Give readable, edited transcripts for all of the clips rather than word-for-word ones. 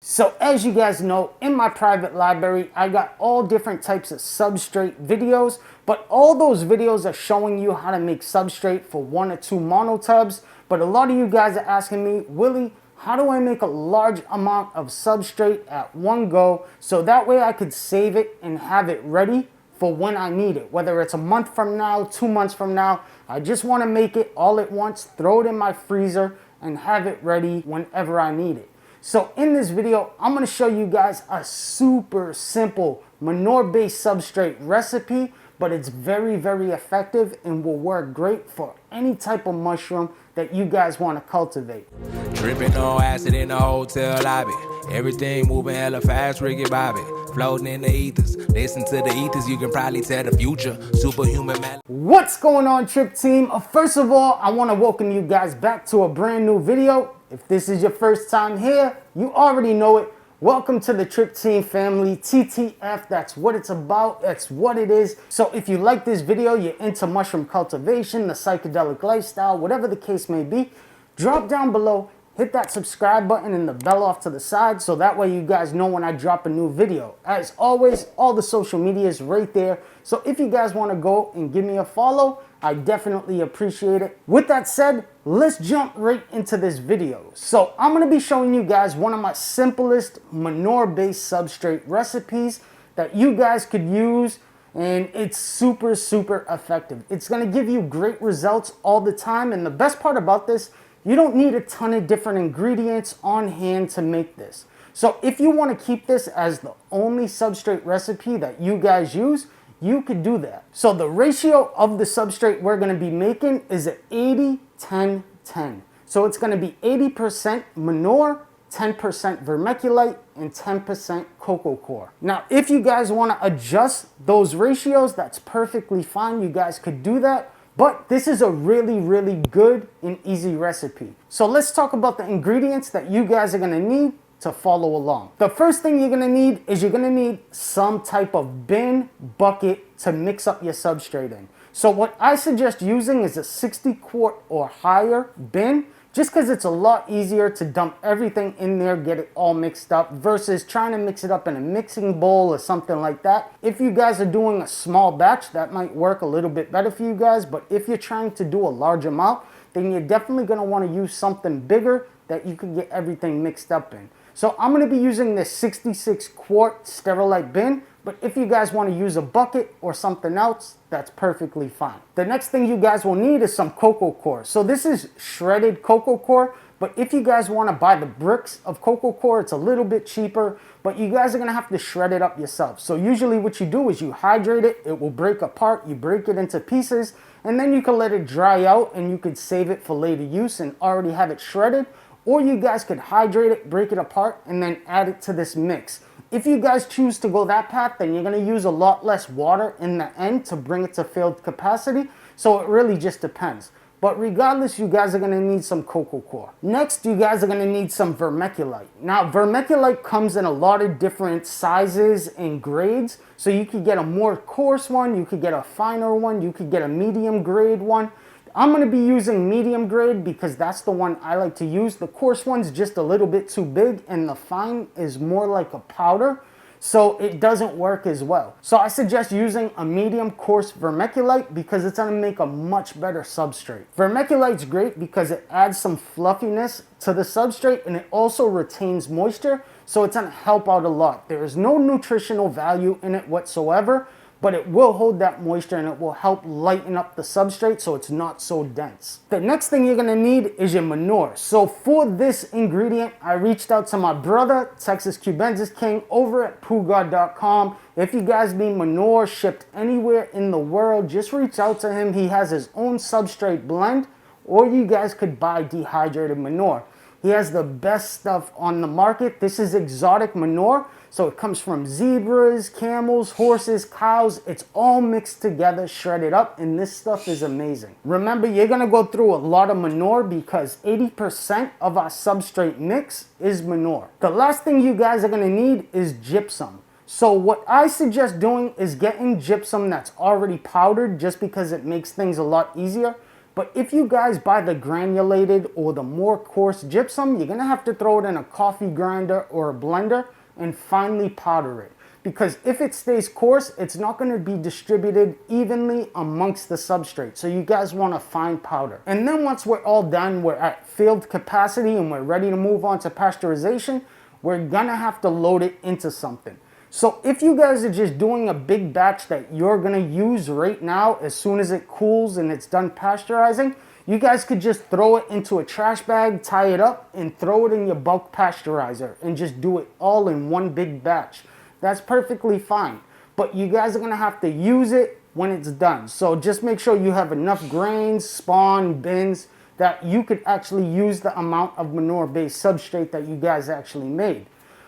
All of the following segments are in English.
So as you guys know, in my private library, I got all different types of substrate videos, but all those videos are showing you how to make substrate for 1 or 2 monotubs. But a lot of you guys are asking me, Willie, how do I make a large amount of substrate at one go so that way I could save it and have it ready for when I need it, whether it's a month from now, 2 months from now. I just want to make it all at once, throw it in my freezer and have it ready whenever I need it. So in this video, I'm going to show you guys a super simple manure-based substrate recipe, but it's very, very effective and will work great for any type of mushroom that you guys want to cultivate. Dripping on acid in the hotel lobby. Everything moving hella fast, Ricky Bobby. Floating in the ethers. Listen to the ethers, you can probably tell the future. Superhuman man. What's going on, Trip Team? First of all, I want to welcome you guys back to a brand new video. If this is your first time here, you already know it. Welcome to the Trip Team family, TTF, that's what it's about, that's what it is. So if you like this video, you're into mushroom cultivation, the psychedelic lifestyle, whatever the case may be, drop down below, hit that subscribe button and the bell off to the side so that way you guys know when I drop a new video. As always, all the social media is right there. So if you guys want to go and give me a follow, I definitely appreciate it. With that said, let's jump right into this video. So I'm going to be showing you guys one of my simplest manure-based substrate recipes that you guys could use, and it's super, super effective. It's going to give you great results all the time, and the best part about this, you don't need a ton of different ingredients on hand to make this. So if you want to keep this as the only substrate recipe that you guys use, you could do that. So the ratio of the substrate we're going to be making is an 80-10-10. So it's going to be 80% manure, 10% vermiculite, and 10% coco coir. Now, if you guys want to adjust those ratios, that's perfectly fine. You guys could do that. But this is a really, really good and easy recipe. So let's talk about the ingredients that you guys are going to need to follow along. The first thing you're going to need is you're going to need some type of bin, bucket to mix up your substrate in. So what I suggest using is a 60 quart or higher bin, just because it's a lot easier to dump everything in there, get it all mixed up, versus trying to mix it up in a mixing bowl or something like that. If you guys are doing a small batch, that might work a little bit better for you guys, but if you're trying to do a large amount, then you're definitely going to want to use something bigger that you can get everything mixed up in. So I'm going to be using this 66 quart Sterilite bin, but if you guys want to use a bucket or something else, that's perfectly fine. The next thing you guys will need is some coco coir. So this is shredded coco coir, but if you guys want to buy the bricks of coco coir, it's a little bit cheaper, but you guys are going to have to shred it up yourself. So usually what you do is you hydrate it, it will break apart, you break it into pieces, and then you can let it dry out and you could save it for later use and already have it shredded. Or you guys could hydrate it, break it apart, and then add it to this mix. If you guys choose to go that path, then you're going to use a lot less water in the end to bring it to filled capacity. So it really just depends. But regardless, you guys are going to need some coco coir. Next, you guys are going to need some vermiculite. Now, vermiculite comes in a lot of different sizes and grades. So you could get a more coarse one, you could get a finer one, you could get a medium grade one. I'm going to be using medium grade because that's the one I like to use. The coarse one's just a little bit too big and the fine is more like a powder, so it doesn't work as well. So I suggest using a medium coarse vermiculite because it's going to make a much better substrate. Vermiculite's great because it adds some fluffiness to the substrate and it also retains moisture, so it's going to help out a lot. There is no nutritional value in it whatsoever, but it will hold that moisture and it will help lighten up the substrate so it's not so dense. The next thing you're gonna need is your manure. So for this ingredient, I reached out to my brother, Texas Cubensis King, over at Pugard.com. If you guys need manure shipped anywhere in the world, just reach out to him. He has his own substrate blend, or you guys could buy dehydrated manure. He has the best stuff on the market. This is exotic manure. So it comes from zebras, camels, horses, cows. It's all mixed together, shredded up, and this stuff is amazing. Remember, you're gonna go through a lot of manure because 80% of our substrate mix is manure. The last thing you guys are gonna need is gypsum. So what I suggest doing is getting gypsum that's already powdered just because it makes things a lot easier. But if you guys buy the granulated or the more coarse gypsum, you're gonna have to throw it in a coffee grinder or a blender and finely powder it. Because if it stays coarse, it's not gonna be distributed evenly amongst the substrate. So you guys want a fine powder. And then once we're all done, we're at field capacity and we're ready to move on to pasteurization, we're gonna have to load it into something. So if you guys are just doing a big batch that you're gonna use right now, as soon as it cools and it's done pasteurizing, you guys could just throw it into a trash bag, tie it up, and throw it in your bulk pasteurizer and just do it all in one big batch. That's perfectly fine. But you guys are gonna have to use it when it's done. So just make sure you have enough grains, spawn, bins, that you could actually use the amount of manure-based substrate that you guys actually made.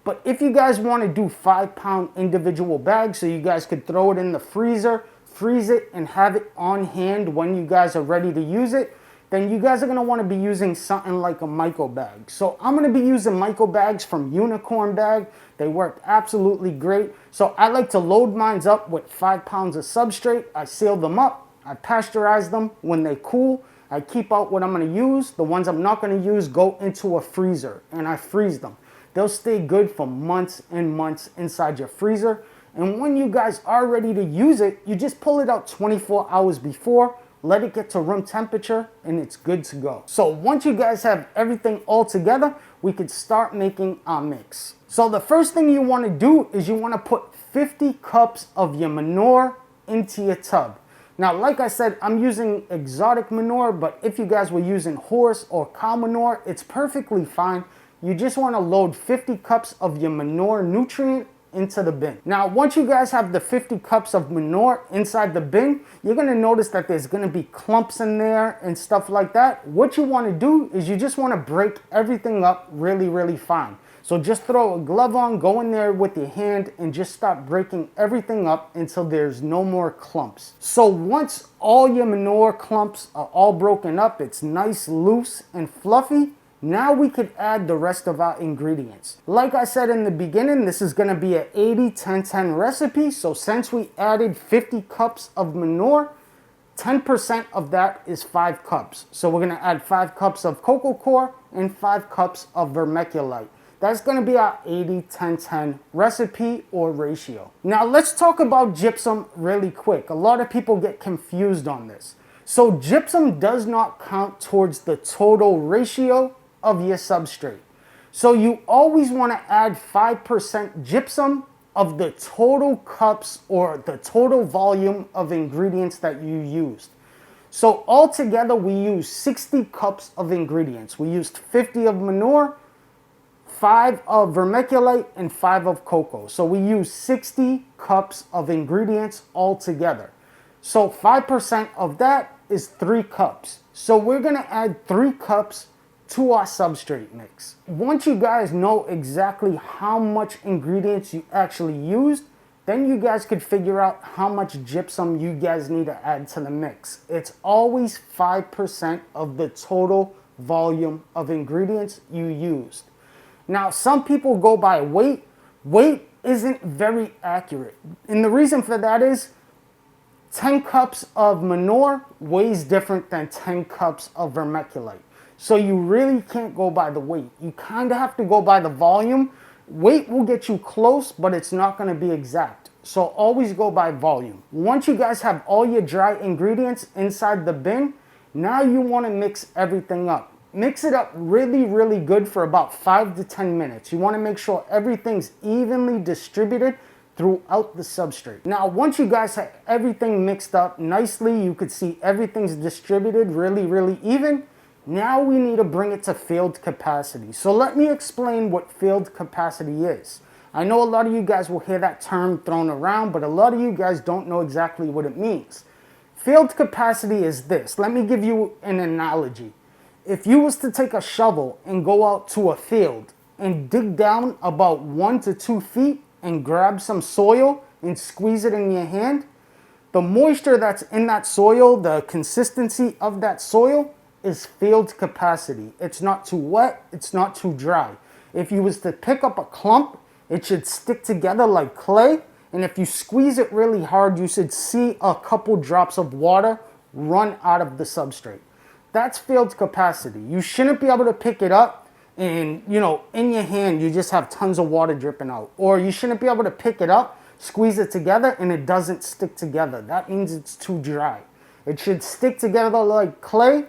But if you guys want to do 5-pound individual bags so you guys could throw it in the freezer, freeze it, and have it on hand when you guys are ready to use it, then you guys are going to want to be using something like a Myco bag. So I'm going to be using Myco bags from Unicorn Bag. They work absolutely great. So I like to load mine up with 5 pounds of substrate. I seal them up. I pasteurize them. When they cool, I keep out what I'm going to use. The ones I'm not going to use go into a freezer and I freeze them. They'll stay good for months and months inside your freezer. And when you guys are ready to use it, you just pull it out 24 hours before, let it get to room temperature, and it's good to go. So once you guys have everything all together, we could start making our mix. So the first thing you want to do is you want to put 50 cups of your manure into your tub. Now, like I said, I'm using exotic manure, but if you guys were using horse or cow manure, it's perfectly fine. You just want to load 50 cups of your manure nutrient into the bin. Now, once you guys have the 50 cups of manure inside the bin, you're going to notice that there's going to be clumps in there and stuff like that. What you want to do is you just want to break everything up really, really fine. So just throw a glove on, go in there with your hand, and just start breaking everything up until there's no more clumps. So once all your manure clumps are all broken up, it's nice, loose, and fluffy, now we could add the rest of our ingredients. Like I said in the beginning, this is gonna be an 80-10-10 recipe. So since we added 50 cups of manure, 10% of that is 5 cups. So we're gonna add 5 cups of cocoa coir and 5 cups of vermiculite. That's gonna be our 80-10-10 recipe or ratio. Now let's talk about gypsum really quick. A lot of people get confused on this. So gypsum does not count towards the total ratio of your substrate. So you always want to add 5% gypsum of the total cups or the total volume of ingredients that you used. So altogether we used 60 cups of ingredients. We used 50 of manure, 5 of vermiculite, and 5 of cocoa. So we used 60 cups of ingredients altogether. So 5% of that is 3 cups. So we're gonna add 3 cups to our substrate mix. Once you guys know exactly how much ingredients you actually used, then you guys could figure out how much gypsum you guys need to add to the mix. It's always 5% of the total volume of ingredients you used. Now, some people go by weight. Weight isn't very accurate. And the reason for that is 10 cups of manure weighs different than 10 cups of vermiculite. So you really can't go by the weight. You kind of have to go by the volume. Weight will get you close, but it's not going to be exact. So always go by volume. Once you guys have all your dry ingredients inside the bin, now you want to mix everything up. Mix it up really, really good for about 5 to 10 minutes. You want to make sure everything's evenly distributed throughout the substrate. Now, once you guys have everything mixed up nicely, you could see everything's distributed really, really even. Now we need to bring it to field capacity. So let me explain what field capacity is. I know a lot of you guys will hear that term thrown around, but a lot of you guys don't know exactly what it means. Field capacity is this. Let me give you an analogy. If you was to take a shovel and go out to a field and dig down about 1 to 2 feet and grab some soil and squeeze it in your hand, the moisture that's in that soil, the consistency of that soil, is field capacity. It's not too wet, it's not too dry. If you was to pick up a clump, it should stick together like clay, and if you squeeze it really hard, you should see a couple drops of water run out of the substrate. that's field capacity. You shouldn't be able to pick it up and, you know, in your hand, you just have tons of water dripping out. Or you shouldn't be able to pick it up, squeeze it together, and it doesn't stick together. That means it's too dry. It should stick together like clay,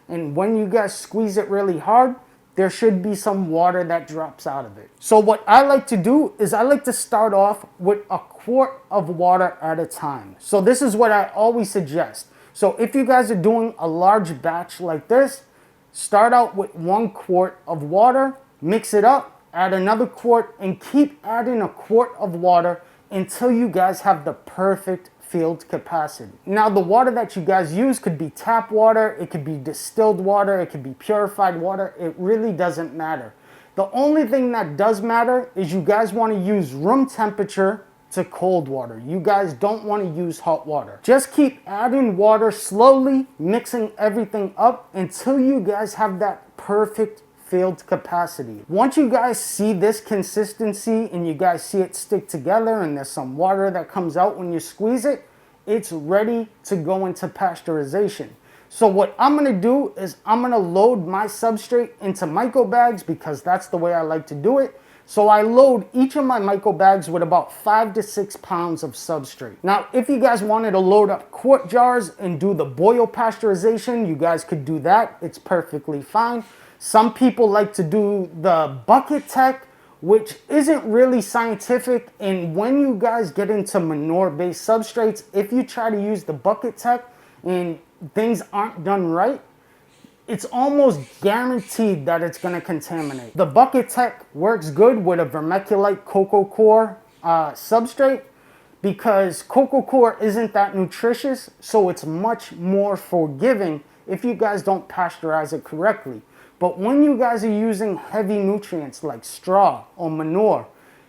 and when you guys squeeze it really hard, there should be some water that drops out of it. So what I like to do is I like to start off with a quart of water at a time. So this is what I always suggest. So if you guys are doing a large batch like this, start out with 1 quart of water, mix it up, add another quart, and keep adding a quart of water until you guys have the perfect field capacity. Now, the water that you guys use could be tap water, it could be distilled water, it could be purified water. It really doesn't matter. The only thing that does matter is you guys want to use room temperature to cold water. You guys don't want to use hot water. Just keep adding water slowly, mixing everything up until you guys have that perfect field capacity. Once you guys see this consistency and you guys see it stick together and there's some water that comes out when you squeeze it, it's ready to go into pasteurization. So what I'm gonna do is I'm gonna load my substrate into Myco bags because that's the way I like to do it. So I load each of my Myco bags with about 5 to 6 pounds of substrate. Now, if you guys wanted to load up quart jars and do the boil pasteurization, you guys could do that. It's perfectly fine. Some people like to do the bucket tech, which isn't really scientific. And when you guys get into manure-based substrates, if you try to use the bucket tech and things aren't done right, it's almost guaranteed that it's going to contaminate. The bucket tech works good with a vermiculite cocoa core substrate because cocoa core isn't that nutritious, so it's much more forgiving if you guys don't pasteurize it correctly. But when you guys are using heavy nutrients like straw or manure,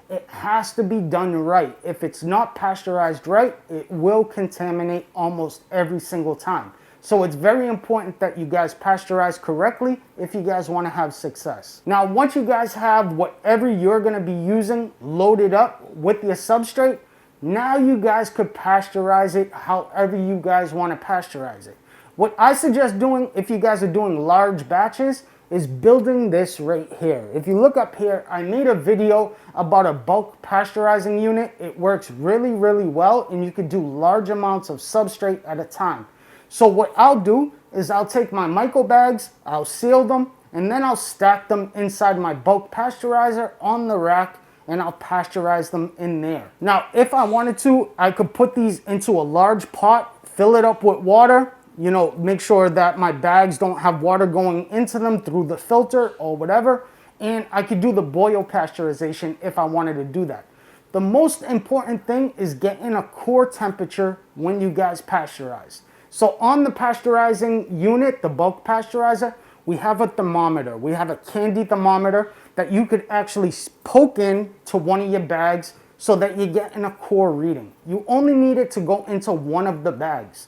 it has to be done right. If it's not pasteurized right, it will contaminate almost every single time. So it's very important that you guys pasteurize correctly if you guys want to have success. Now, once you guys have whatever you're going to be using loaded up with your substrate, now you guys could pasteurize it however you guys want to pasteurize it. What I suggest doing if you guys are doing large batches is building this right here. If you look up here, I made a video about a bulk pasteurizing unit. It works really, really well, and you could do large amounts of substrate at a time. So what I'll do is I'll take my Myco bags, I'll seal them, and then I'll stack them inside my bulk pasteurizer on the rack, and I'll pasteurize them in there. Now, if I wanted to, I could put these into a large pot, fill it up with water, you know, make sure that my bags don't have water going into them through the filter or whatever, and I could do the boil pasteurization if I wanted to do that. The most important thing is getting a core temperature when you guys pasteurize. So on the pasteurizing unit, the bulk pasteurizer, we have a thermometer. We have a candy thermometer that you could actually poke in to one of your bags so that you're getting a core reading. You only need it to go into one of the bags.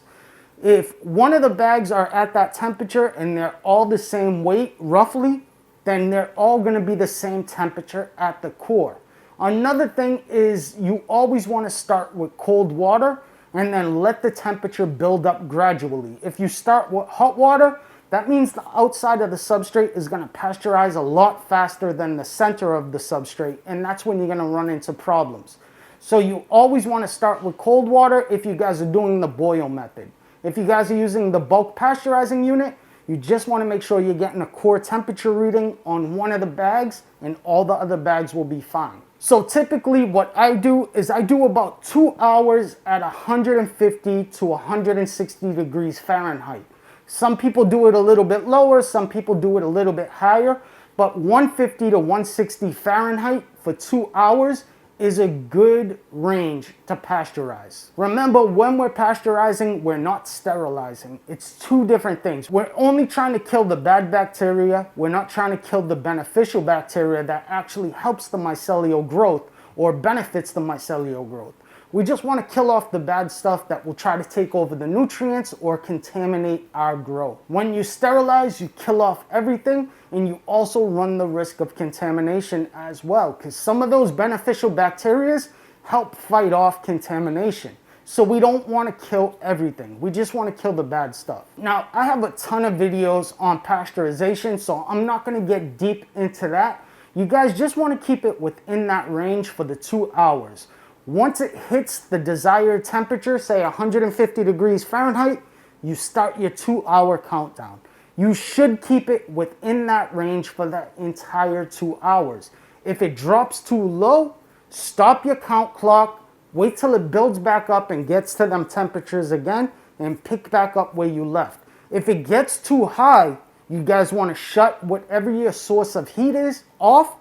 If one of the bags are at that temperature and they're all the same weight, roughly, then they're all going to be the same temperature at the core. Another thing is you always want to start with cold water and then let the temperature build up gradually. If you start with hot water, that means the outside of the substrate is going to pasteurize a lot faster than the center of the substrate, and that's when you're going to run into problems. So you always want to start with cold water if you guys are doing the boil method. If you guys are using the bulk pasteurizing unit, you just want to make sure you're getting a core temperature reading on one of the bags, and all the other bags will be fine. So typically what I do is I do about 2 hours at 150 to 160 degrees Fahrenheit. Some people do it a little bit lower, some people do it a little bit higher, but 150 to 160 Fahrenheit for 2 hours is a good range to pasteurize. Remember, when we're pasteurizing, we're not sterilizing. It's two different things. We're only trying to kill the bad bacteria. We're not trying to kill the beneficial bacteria that actually helps the mycelial growth or benefits the mycelial growth. We just want to kill off the bad stuff that will try to take over the nutrients or contaminate our growth. When you sterilize, you kill off everything, and you also run the risk of contamination as well, because some of those beneficial bacteria help fight off contamination. So we don't want to kill everything. We just want to kill the bad stuff. Now, I have a ton of videos on pasteurization, so I'm not going to get deep into that. You guys just want to keep it within that range for the 2 hours. Once it hits the desired temperature, say 150 degrees Fahrenheit, you start your 2-hour countdown. You should keep it within that range for that entire 2 hours. If it drops too low, stop your count clock, wait till it builds back up and gets to them temperatures again, and pick back up where you left. If it gets too high, you guys want to shut whatever your source of heat is off,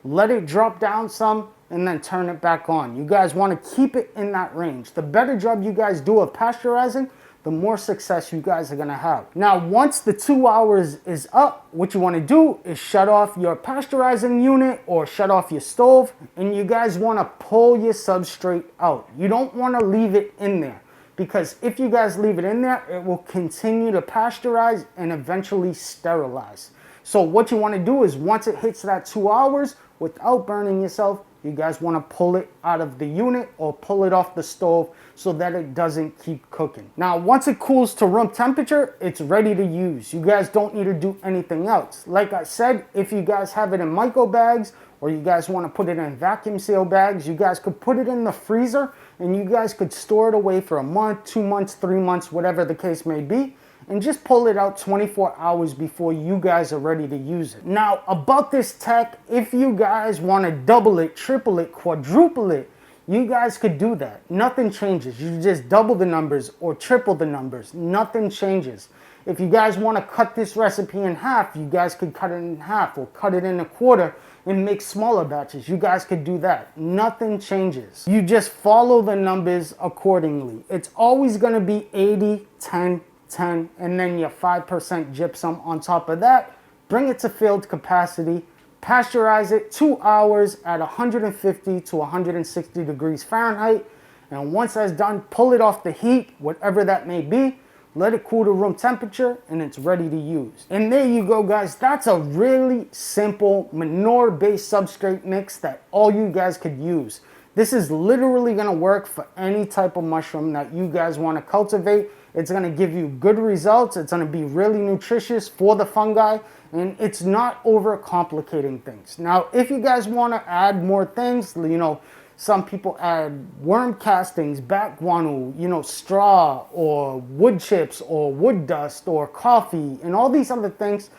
let it drop down some, and then turn it back on. You guys want to keep it in that range. The better job you guys do of pasteurizing, the more success you guys are going to have. Now, once the 2 hours is up, what you want to do is shut off your pasteurizing unit or shut off your stove, and you guys want to pull your substrate out. You don't want to leave it in there, because if you guys leave it in there, it will continue to pasteurize and eventually sterilize. So what you want to do is once it hits that 2 hours, without burning yourself, you guys want to pull it out of the unit or pull it off the stove so that it doesn't keep cooking. Now, once it cools to room temperature, it's ready to use. You guys don't need to do anything else. Like I said, if you guys have it in Myco bags or you guys want to put it in vacuum seal bags, you guys could put it in the freezer and you guys could store it away for a month, 2 months, 3 months, whatever the case may be, and just pull it out 24 hours before you guys are ready to use it. Now, about this tech, if you guys want to double it, triple it, quadruple it, you guys could do that. Nothing changes. You just double the numbers or triple the numbers. Nothing changes. If you guys want to cut this recipe in half, you guys could cut it in half or cut it in a quarter and make smaller batches. You guys could do that. Nothing changes. You just follow the numbers accordingly. It's always going to be 80, 10, 10, and then your 5% gypsum on top of that. Bring it to filled capacity. Pasteurize it 2 hours at 150 to 160 degrees Fahrenheit. And once that's done, pull it off the heat, whatever that may be. Let it cool to room temperature, and it's ready to use. And there you go, guys. That's a really simple manure-based substrate mix that all you guys could use. This is literally going to work for any type of mushroom that you guys want to cultivate. It's going to give you good results. It's going to be really nutritious for the fungi, and it's not overcomplicating things. Now, if you guys want to add more things, you know, some people add worm castings, bat guano, you know, straw or wood chips or wood dust or coffee and all these other things.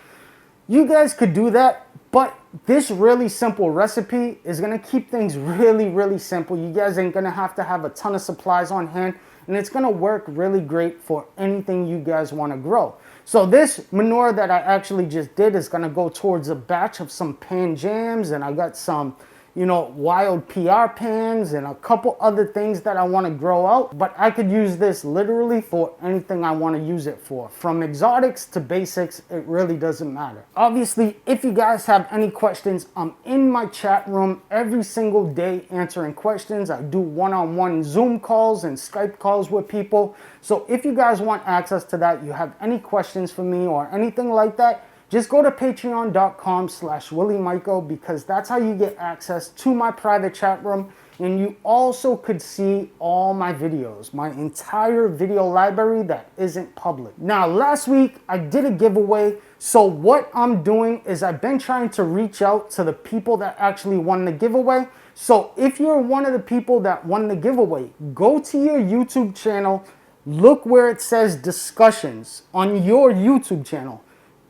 You guys could do that, but this really simple recipe is going to keep things really, really simple. You guys ain't going to have a ton of supplies on hand, and it's going to work really great for anything you guys want to grow. So this manure that I actually just did is going to go towards a batch of some pan jams, and I got some, you know, wild PR pans and a couple other things that I want to grow out. But I could use this literally for anything I want to use it for. From exotics to basics, it really doesn't matter. Obviously, if you guys have any questions, I'm in my chat room every single day answering questions. I do one-on-one Zoom calls and Skype calls with people. So if you guys want access to that, you have any questions for me or anything like that, just go to patreon.com/WillyMyco, because that's how you get access to my private chat room. And you also could see all my videos, my entire video library that isn't public. Now, last week I did a giveaway. So what I'm doing is I've been trying to reach out to the people that actually won the giveaway. So if you're one of the people that won the giveaway, go to your YouTube channel, look where it says discussions on your YouTube channel.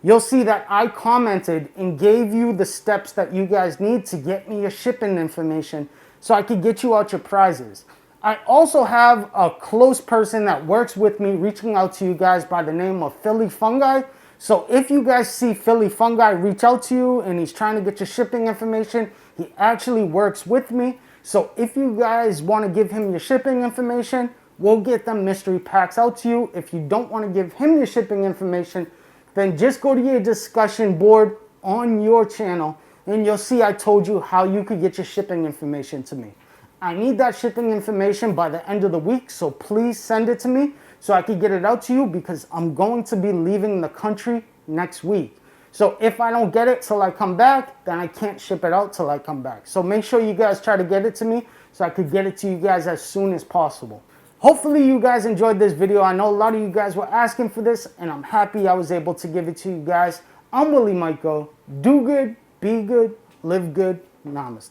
You'll see that I commented and gave you the steps that you guys need to get me your shipping information so I could get you out your prizes. I also have a close person that works with me reaching out to you guys by the name of Philly Fungi. So if you guys see Philly Fungi reach out to you and he's trying to get your shipping information, he actually works with me. So if you guys want to give him your shipping information, we'll get them mystery packs out to you. If you don't want to give him your shipping information, then just go to your discussion board on your channel and you'll see I told you how you could get your shipping information to me. I need that shipping information by the end of the week, so please send it to me so I can get it out to you, because I'm going to be leaving the country next week. So if I don't get it till I come back, then I can't ship it out till I come back. So make sure you guys try to get it to me so I could get it to you guys as soon as possible. Hopefully you guys enjoyed this video. I know a lot of you guys were asking for this, and I'm happy I was able to give it to you guys. I'm Willy Myco. Do good, be good, live good. Namaste.